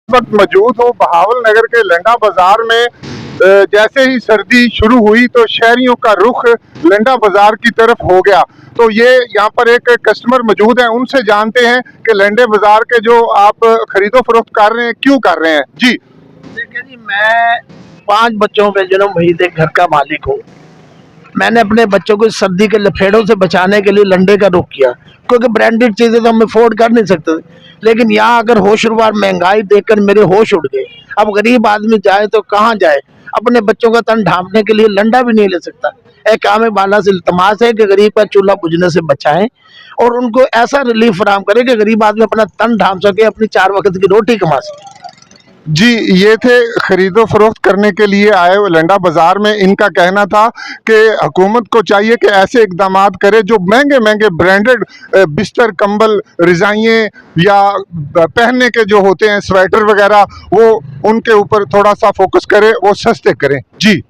वक्त मौजूद हूँ बहावल नगर के लंडा बाजार में। जैसे ही सर्दी शुरू हुई तो शहरियों का रुख लंडा बाजार की तरफ हो गया। तो ये यहाँ पर एक कस्टमर मौजूद है, उनसे जानते हैं कि लंडे बाजार के जो आप खरीदो फरोख्त कर रहे हैं क्यों कर रहे हैं। जी देखिए जी, मैं 5 बच्चों के जन्म वहीद एक घर का मालिक हूँ। मैंने अपने बच्चों को सर्दी के लफेड़ों से बचाने के लिए लंडे का रुख किया, क्योंकि ब्रांडेड चीज़ें तो हम अफोर्ड कर नहीं सकते। लेकिन यहाँ अगर होशरुबार महंगाई देखकर मेरे होश उड़ गए। अब गरीब आदमी जाए तो कहाँ जाए, अपने बच्चों का तन ढांपने के लिए लंडा भी नहीं ले सकता। एक काम बाला से इल्तमास है कि गरीब का चूल्हा बुझने से बचाएं और उनको ऐसा रिलीफ फराहम करें कि गरीब आदमी अपना तन ढांप सके, अपनी 4 वक्त की रोटी कमा सके। जी, ये थे खरीदो फरोख्त करने के लिए आए हुए लंडा बाजार में। इनका कहना था कि हुकूमत को चाहिए कि ऐसे इकदामात करे जो महंगे महंगे ब्रांडेड बिस्तर, कंबल, रज़ाइयाँ या पहनने के जो होते हैं स्वेटर वगैरह, वो उनके ऊपर थोड़ा सा फोकस करे, वो सस्ते करें। जी।